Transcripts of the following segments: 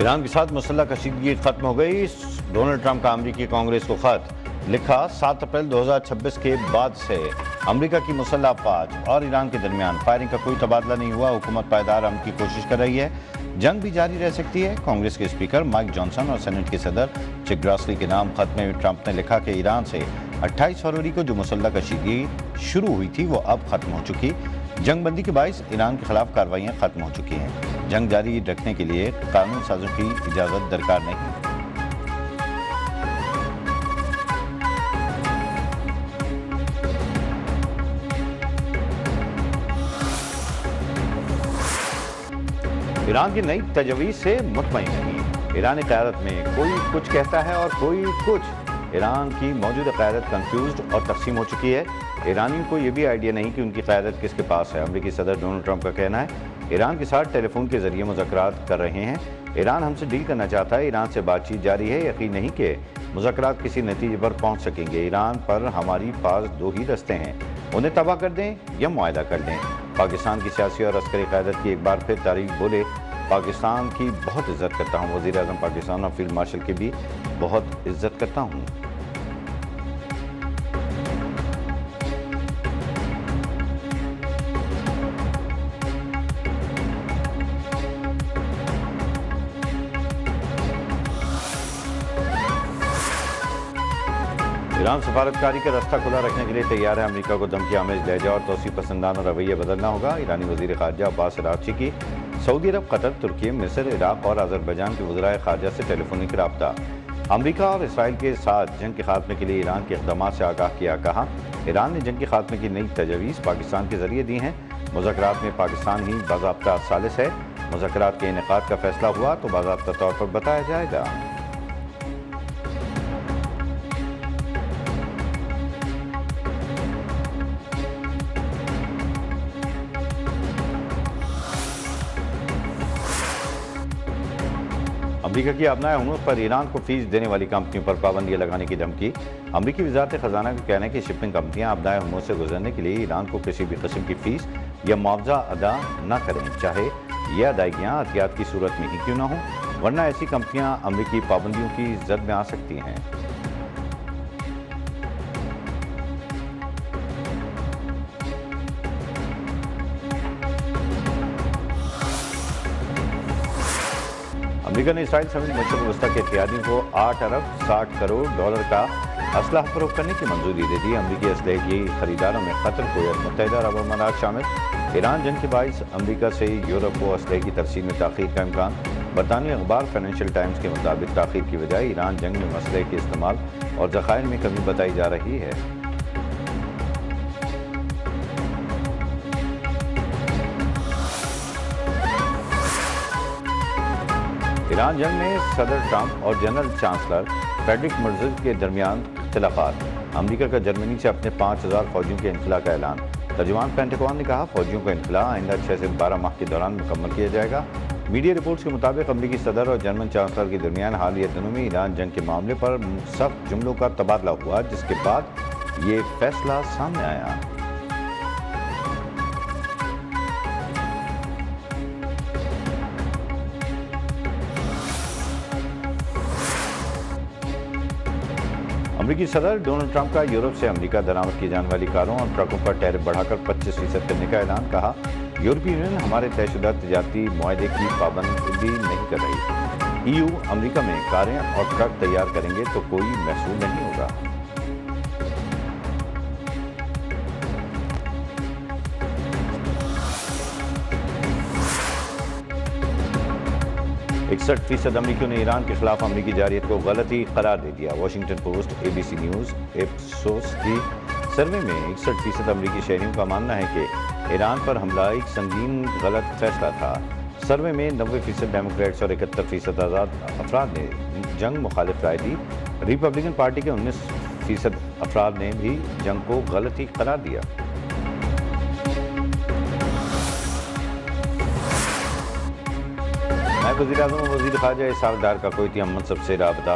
ایران کے ساتھ مسلح کشیدگی ختم ہو گئی۔ ڈونلڈ ٹرمپ کا امریکی کانگریس کو خط لکھا، 7 اپریل 2026 کے بعد سے امریکہ کی مسلح افواج اور ایران کے درمیان فائرنگ کا کوئی تبادلہ نہیں ہوا۔ حکومت پائیدار امن کی کوشش کر رہی ہے، جنگ بھی جاری رہ سکتی ہے۔ کانگریس کے اسپیکر مائک جانسن اور سینٹ کے صدر چک گراسلی کے نام خط میں ٹرمپ نے لکھا کہ ایران سے 28 فروری کو جو مسلح کشیدگی شروع ہوئی تھی وہ اب ختم ہو چکی۔ جنگ بندی کے باعث ایران کے خلاف کارروائیاں ختم ہو چکی ہیں۔ جنگ جاری رکھنے کے لیے قانون سازوں کی اجازت درکار نہیں۔ ایران کی نئی تجویز سے مطمئن نہیں۔ ایرانی قیادت میں کوئی کچھ کہتا ہے اور کوئی کچھ۔ ایران کی موجودہ قیادت کنفیوزڈ اور تقسیم ہو چکی ہے۔ ایرانیوں کو یہ بھی آئیڈیا نہیں کہ ان کی قیادت کس کے پاس ہے۔ امریکی صدر ڈونلڈ ٹرمپ کا کہنا ہے ایران کے ساتھ ٹیلی فون کے ذریعے مذاکرات کر رہے ہیں۔ ایران ہم سے ڈیل کرنا چاہتا ہے، ایران سے بات چیت جاری ہے، یقین نہیں کہ مذاکرات کسی نتیجے پر پہنچ سکیں گے۔ ایران پر ہماری پاس 2 ہی رستے ہیں، انہیں تباہ کر دیں یا معاہدہ کر دیں۔ پاکستان کی سیاسی اور عسکری قیادت کی ایک بار پھر تعریف بولے، پاکستان کی بہت عزت کرتا ہوں، وزیر اعظم پاکستان اور فیلڈ مارشل کی بھی بہت عزت کرتا ہوں۔ ایران سفارتکاری کا راستہ کھلا رکھنے کے لیے تیار ہے۔ امریکہ کو دھمکی آمیز لہجہ اور توسیع پسندانہ رویہ بدلنا ہوگا۔ ایرانی وزیر خارجہ عباس عراقچی کی سعودی عرب، قطر، ترکی، مصر، عراق اور آذربائیجان کے وزرائے خارجہ سے ٹیلی فونک رابطہ۔ امریکہ اور اسرائیل کے ساتھ جنگ کے خاتمے کے لیے ایران کے اقدامات سے آگاہ کیا۔ کہا ایران نے جنگ کے خاتمے کی نئی تجاویز پاکستان کے ذریعے دی ہیں۔ مذاکرات میں پاکستان ہی باضابطہ ثالث ہے۔ مذاکرات کے انعقاد کا فیصلہ ہوا تو باضابطہ طور پر بتایا جائے گا۔ امریکہ کی آبنائے ہرمز پر ایران کو فیس دینے والی کمپنیوں پر پابندیاں لگانے کی دھمکی۔ امریکی وزارت خزانہ کا کہنا ہے کہ شپنگ کمپنیاں آبنائے ہرمز سے گزرنے کے لیے ایران کو کسی بھی قسم کی فیس یا معاوضہ ادا نہ کریں، چاہے یہ ادائیگیاں احتیاط کی صورت میں ہی کیوں نہ ہوں، ورنہ ایسی کمپنیاں امریکی پابندیوں کی زد میں آ سکتی ہیں۔ امریکہ نے اسرائیل سمیت مشرق وسطیٰ کے اتحادیوں کو 8 ارب 60 کروڑ ڈالر کا اسلحہ فروخت کرنے کی منظوری دے دی۔ امریکی اسلحے کی خریداروں میں قطر، کویت، متحدہ عرب امارات شامل۔ ایران جنگ کے باعث امریکہ سے یورپ کو اسلحے کی ترسیل میں تاخیر کا امکان۔ برطانوی اخبار فائنینشل ٹائمز کے مطابق تاخیر کی وجہ ایران جنگ میں اسلحے کے استعمال اور ذخائر میں کمی بتائی جا رہی ہے۔ ایران جنگ میں صدر ٹرمپ اور جنرل چانسلر فریڈرک مرز کے درمیان اختلافات۔ امریکہ کا جرمنی سے اپنے 5000 فوجیوں کے انخلاء کا اعلان۔ ترجمان پینٹاگون نے کہا فوجیوں کا انخلاء آئندہ 6 سے 12 ماہ کے دوران مکمل کیا جائے گا۔ میڈیا رپورٹس کے مطابق امریکی صدر اور جرمن چانسلر کے درمیان حالیہ دنوں میں ایران جنگ کے معاملے پر سخت جملوں کا تبادلہ ہوا، جس کے بعد یہ فیصلہ سامنے آیا۔ امریکی صدر ڈونلڈ ٹرمپ کا یورپ سے امریکہ درآمد کی جانے والی کاروں اور ٹرکوں پر ٹیرف بڑھا کر 25% کرنے کا اعلان۔ کہا یورپی یونین ہمارے طے شدہ تجارتی معاہدے کی پابندی نہیں کر رہی۔ EU امریکہ میں کاریں اور ٹرک تیار کریں گے تو کوئی محصول نہیں ہوگا۔ 61% امریکیوں نے ایران کے خلاف امریکی جارحیت کو غلطی قرار دے دیا۔ واشنگٹن پوسٹ، ABC نیوز، ایپسوس کی سروے میں 61% امریکی شہریوں کا ماننا ہے کہ ایران پر حملہ ایک سنگین غلط فیصلہ تھا۔ سروے میں 90% ڈیموکریٹس اور 71% آزاد افراد نے جنگ مخالف رائے دی۔ ریپبلکن پارٹی کے 19% افراد نے بھی جنگ کو غلطی قرار دیا۔ وزیر اعظم و وزیر خارجہ اسحاق ڈار کا کویتی ہم منصب سے رابطہ۔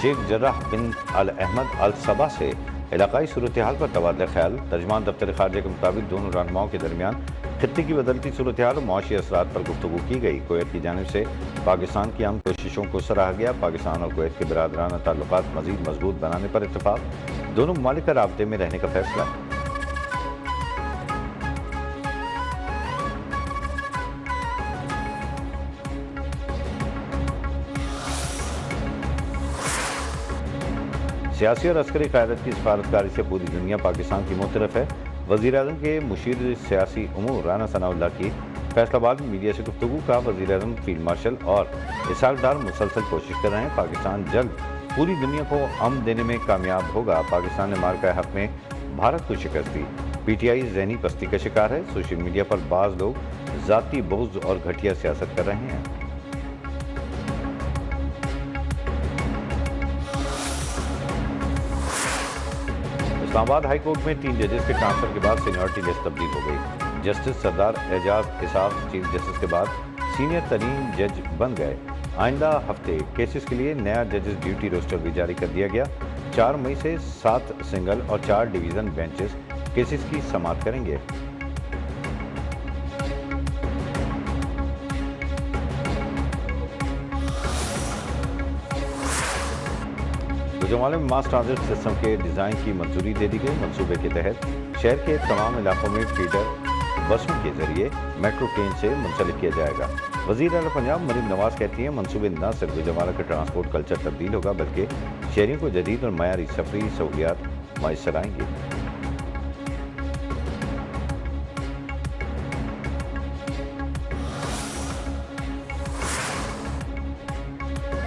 شیخ جراح بن احمد ال صباح سے علاقائی صورتحال پر تبادلہ خیال۔ ترجمان دفتر خارجہ کے مطابق دونوں رہنماؤں کے درمیان खित्ते की बदलती सूरत हाल और मुआशी असरात पर गुफ्तगू की गई। कुवैत की जानिब से पाकिस्तान की अहम कोशिशों को सराहा गया। पाकिस्तान और कुवैत के बिरादराना ताल्लुकात मज़ीद मजबूत बनाने पर इत्तफाक। दोनों ममालिक का राब्ते में रहने का फैसला। सियासी और अस्करी क़यादत की सफारतकारी से पूरी दुनिया पाकिस्तान की मुतरफ है। वज़ीर-ए-आज़म के मुशीर सियासी उमूर राना सनाउल्लाह की फैसलाबाद में मीडिया से गुफ्तगू का। वज़ीर-ए-आज़म फील्ड मार्शल और इसहाक डार मुसलसल कोशिश कर रहे हैं। पाकिस्तान जल्द पूरी दुनिया को अमन देने में कामयाब होगा। पाकिस्तान ने मार्का हक में भारत को शिकस्त दी। PTI ज़हनी पस्ती का शिकार है। सोशल मीडिया पर बाज़ लोग ज़ाती बुग़्ज़ और घटिया सियासत कर रहे हैं। इस्लामाबाद हाई कोर्ट में 3 जजेस के ट्रांसफर के बाद सीनियरिटी लिस्ट तब्दील हो गई। जस्टिस सरदार एजाज इसाफ चीफ जस्टिस के बाद सीनियर तरीन जज बन गए। आइंदा हफ्ते केसेस के लिए नया जजेस ड्यूटी रोस्टर भी जारी कर दिया गया। 4 मई से 7 सिंगल और 4 डिवीज़न बेंचेस केसेस की समाअत करेंगे। गुजरांवाला में मास ट्रांजिट सिस्टम के डिज़ाइन की मंजूरी दे दी गई। मंसूबे के तहत शहर के तमाम इलाकों में फीडर बसों के जरिए मेट्रो ट्रेन से मुंसलिक किया जाएगा। वज़ीर आला पंजाब मरीम नवाज कहती हैं, मंसूबे न सिर्फ गुजरांवाला का ट्रांसपोर्ट कल्चर तब्दील होगा बल्कि शहरियों को जदीद और मयारी सफरी सहूलियात मैसर आएंगी।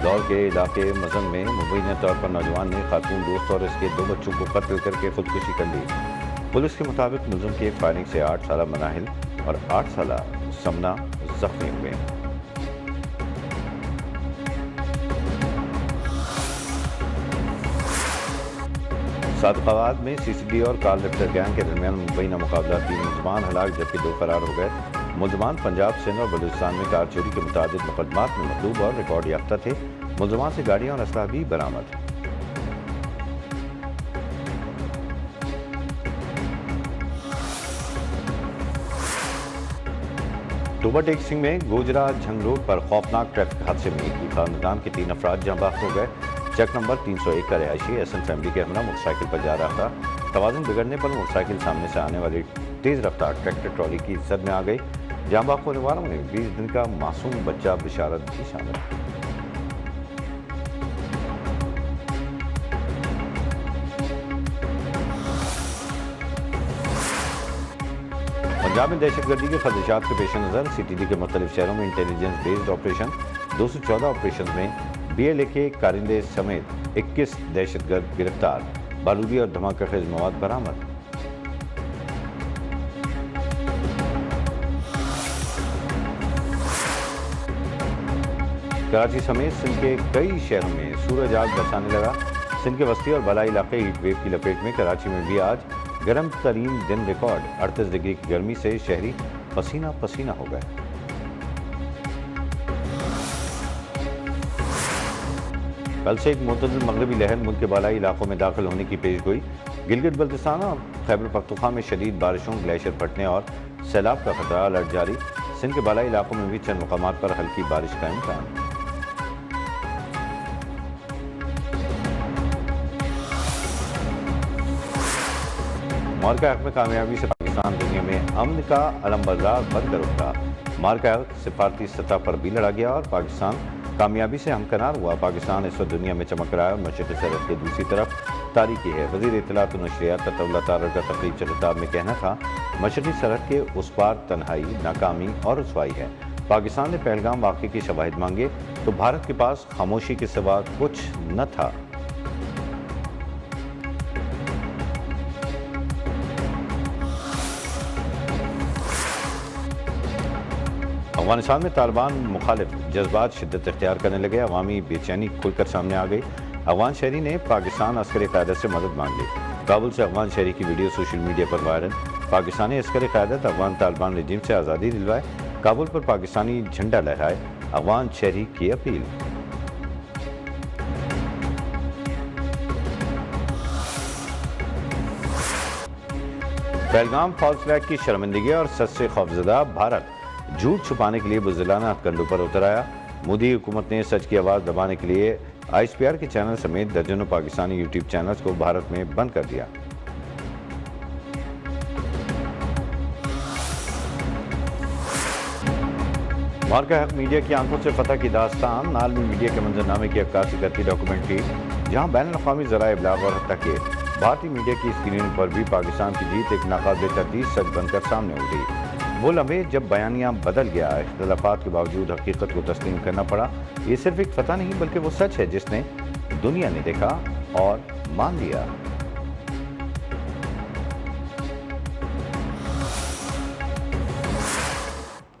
लाहौर के इलाके मजन में मुबैना तौर पर नौजवान ने खातून दोस्त और इसके 2 बच्चों को कत्ल करके खुदकुशी कर ली। पुलिस के मुताबिक मुलजिम की फायरिंग से 8 साला मनाहिल और 8 साला समना जख्मी हुए। सादकाबाद में CCD और कॉल लेफ्टर गैंग के दरमियान मुबैना मुकाबला। 3 मुलजमान हलाक जबकि 2 फरार हो गए। मुलजमान पंजाब, सिंध और बलूचिस्तान में कार चोरी के मुताबिक मुकदमात में मतलूब और रिकॉर्ड याफ्ता थे। मुलजमान से गाड़ियां और असलहा भी बरामद। टोबा टेक सिंह में गोजरा झंग रोड पर खौफनाक ट्रैफिक हादसे में एक ही खानदान के 3 अफराद जहां बाख हो गए। चेक नंबर 301 का रिहायशी एसएन फैमिली के हमरा मोटरसाइकिल पर जा रहा था। तवाज़ुन बिगड़ने पर मोटरसाइकिल सामने से आने वाली तेज रफ्तार ट्रैक्टर ट्रॉली की जद में आ गई। जहां बाख होने वालों में 20 दिन का मासूम बच्चा बिशारत भी शामिल है। पंजाब में दहशतगर्दी के खदशात के पेश नज़र CTD के मुख्तलिफ शहरों में इंटेलिजेंस बेस्ड ऑपरेशन। 214 ऑपरेशन में BLA के कारिंदे समेत 21 दहशतगर्द गिरफ्तार। बारूदी और धमाका खेज मवाद बरामद। कराची समेत सिंध के कई शहरों में सूरज आग बरसाने लगा। सिंध के वस्ती और बलाई इलाके हीट वेव की लपेट में। कराची में भी आज गर्म तरीन दिन रिकॉर्ड। 38 डिग्री की गर्मी से शहरी पसीना पसीना हो गए। कल से एक मुतदिल मगरबी लहर मुल्क के बालाई इलाकों में दाखिल होने की पेश गोई। गिलगित बल्तिस्तान और खैबर पख्तूनख्वा में शदीद बारिशों, ग्लेशियर फटने और सैलाब का खतरा अलर्ट जारी। सिंध के बालाई इलाकों में भी चंद मकामात पर हल्की बारिश का इम्कान। मार्का हक में कामयाबी से पाकिस्तान दुनिया में अमन का अलमबरदार बनकर उठा। मार्का हक सिफारती सतह पर भी लड़ा गया और पाकिस्तान कामयाबी से हमकनार हुआ। पाकिस्तान इस वक्त दुनिया में चमक रहा है और मशरक़ी सरहद की दूसरी तरफ तारीखी है। वज़ीर इत्तलात और नशरियात अताउल्लाह तारड़ का तकरीब से खिताब में कहना था, मशरक़ी सरहद के उस पार तन्हाई, नाकामी और रुसवाई है। पाकिस्तान ने पहलगाम वाक़े की शवाहिद मांगे तो भारत के पास खामोशी के सिवा कुछ न था। अफगानिस्तान में तालिबान मुखालिफ जज्बात शिद्दत इख्तियार करने लगे। अवामी बेचैनी खुलकर सामने आ गई। अफगान शहरी ने पाकिस्तान अस्करी क़यादत से मदद मांग ली। काबुल से अफगान शहरी की वीडियो सोशल मीडिया पर वायरल। पाकिस्तानी अस्करी क़यादत अफगान तालिबान रजीम से आज़ादी दिलवाए। काबुल पर पाकिस्तानी झंडा लहराए। अफगान शहरी की अपील। पहलगाम फॉल्स फ्लैग की शर्मिंदगी और सच से खौफजदा भारत झूठ छुपाने के लिए बुज़दिलाना हथकंडों पर उतर आया। मोदी हुकूमत ने सच की आवाज़ दबाने के लिए ISPR के चैनल समेत दर्जनों पाकिस्तानी यूट्यूब चैनल्स को भारत में बंद कर दिया। मार्का हक मीडिया की आंखों से फतह की दास्तान, आलमी मीडिया के मंजरनामे की अक्कासी करती डॉक्यूमेंट्री, जहां बैनुल-अक़वामी ज़राए इब्लाग और हत्ता के भारतीय मीडिया की स्क्रीनिंग पर भी पाकिस्तान की जीत एक नाकाबिले तर्दीद सच बनकर सामने उभरी। वो लम्हे जब बयानिया बदल गया, इख्तिलाफात के बावजूद हकीकत को तस्लीम करना पड़ा। ये सिर्फ एक फतह नहीं बल्कि वो सच है जिसने दुनिया ने देखा और मान लिया।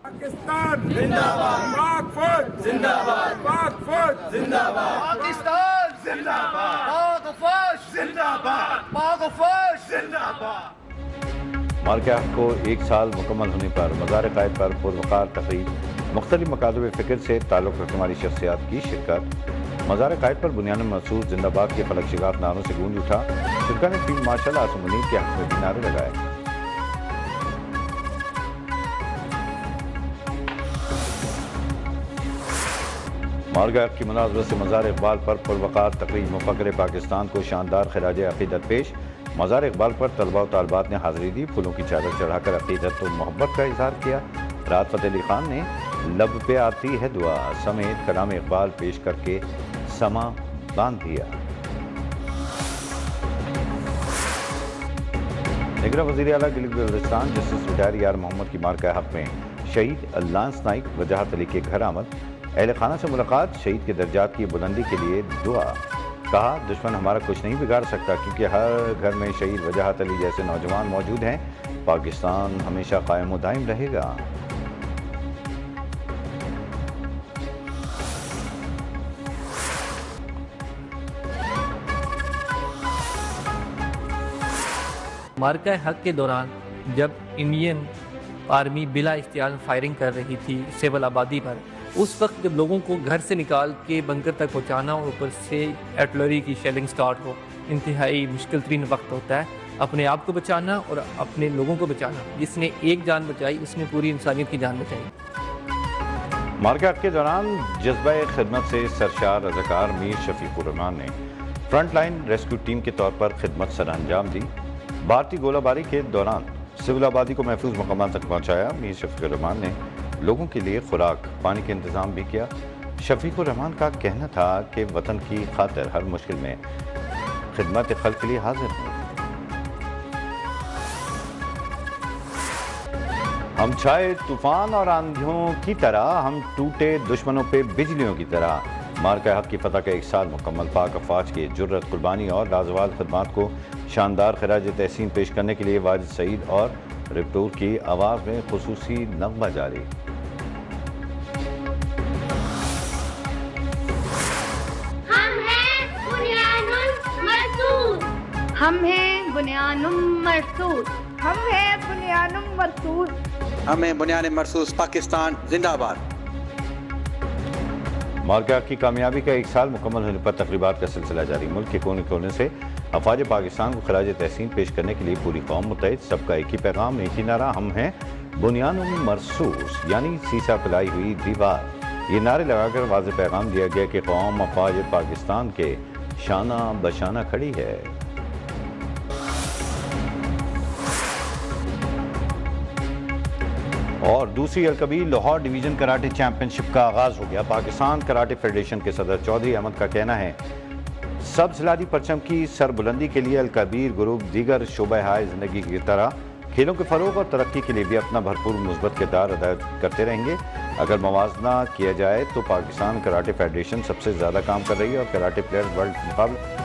पाकिस्तान जिंदाबाद, पाक फौज जिंदाबाद, पाक फौज जिंदाबाद, पाकिस्तान जिंदाबाद, पाक फौज जिंदाबाद, पाक फौज जिंदाबाद। मार्का हक को एक साल मुकम्मल होने पर मज़ार क़ायद पर पुरवक़ार तक़रीब, मुख्तलिफ मकातब फ़िक्र से ताल्लुक़ रखने वाली शख्सियात की शिरकत। मज़ार क़ायद पर बुनियान महसूस जिंदाबाद के फलक शिगाफ नारों से गूंज उठा। शुरा ने फील्ड मार्शल आसिम मुनीर के हक़ में भी नारे लगाए। मार्का हक की मुनासबत से मज़ार इक़बाल पर पुरवक़ार तक़रीब, मुफ़क्किर पाकिस्तान को शानदार ख़िराज अक़ीदत पेश। मज़ार इक़बाल पर तलबा व तालिबात ने हाज़िरी दी, फूलों की चादर चढ़ाकर अक़ीदत और मोहब्बत का इज़हार किया। राहत फ़तेह अली ख़ान ने लब पे आती है दुआ समेत कलाम इक़बाल पेश करके समा बांध दिया। निगरां वज़ीर आला गिलगित-बल्तिस्तान जस्टिस रिटायर यार मोहम्मद की मार्का हक में शहीद लांस नाइक वजाहत अली के घर आमद। अहले खाना से मुलाकात, शहीद के दर्जात की बुलंदी के लिए दुआ। कहा, दुश्मन हमारा कुछ नहीं बिगाड़ सकता क्योंकि हर घर में शहीद वजाहत अली जैसे नौजवान मौजूद हैं। पाकिस्तान हमेशा कायम व दायम रहेगा। मार्का हक के दौरान जब इंडियन आर्मी बिला इख्तियार फायरिंग कर रही थी सिविल आबादी पर, उस वक्त जब लोगों को घर से निकाल के बंकर तक पहुंचाना और ऊपर से आर्टिलरी की शेलिंग स्टार्ट हो, इंतहाई मुश्किल तरीन वक्त होता है। अपने आप को बचाना और अपने लोगों को बचाना, जिसने एक जान बचाई उसने पूरी इंसानियत की जान बचाई। मार्का हक के दौरान जज्बा खिदमत से सरशार रज़ाकार मीर शफीकुर रहमान ने फ्रंट लाइन रेस्क्यू टीम के तौर पर खिदमत सर अंजाम दी। भारतीय गोलाबारी के दौरान सिविल आबादी को महफूज मकामात तक पहुँचाया। मीर शफीकुर रहमान ने लोगों के लिए खुराक पानी के इंतज़ाम भी किया। शफीकुर रहमान का कहना था कि वतन की खातिर हर मुश्किल में खिदमत खल्क़ के लिए हाजिर हूँ। हम छाए तूफान और आंधियों की तरह, हम टूटे दुश्मनों पे बिजलियों की तरह। मार्का हक की फतह का एक साल मुकम्मल, पाक अफवाज की जुर्रत, कुर्बानी और लाजवाब खिदमात को शानदार खिराज तहसीन पेश करने के लिए वाजिद सईद और रिपोर्ट की आवाज़ में खुसूसी नग़मा जारी। हम हैं बुनियानुम मरसूस, हम हैं बुनियानुम मरसूस, हम हैं बुनियान मरसूस, पाकिस्तान जिंदाबाद। मार्का हक की कामयाबी का एक साल मुकम्मल होने पर तकरीबात का सिलसिला जारी। मुल्क के कोने कोने से अफवाज पाकिस्तान को खिराज तहसीन पेश करने के लिए पूरी कौम मुत्तहिद, सबका एक ही पैगाम, एक ही नारा, हम हैं बुनियानुम मरसूस, यानी सीसा पिलाई हुई दीवार। ये नारे लगाकर वाज़ेह पैगाम दिया गया कि कौम अफवाज पाकिस्तान के शाना बशाना खड़ी है। और दूसरी Al Kabir Lahore division karate championship का आगाज़ हो गया। पाकिस्तान कराटे फेडरेशन के सदर चौधरी अहमद का कहना है, सब जिलादी परचम की सरबुलंदी के लिए अलकबीर ग्रुप दीगर शोबा हाय ज़िंदगी की तरह खेलों के फ़रोग़ और तरक्की के लिए भी अपना भरपूर मुस्बत किरदार अदा करते रहेंगे। अगर मवाजना किया जाए तो पाकिस्तान कराटे फेडरेशन सबसे ज़्यादा काम कर रही है और कराटे प्लेयर वर्ल्ड मुकाबले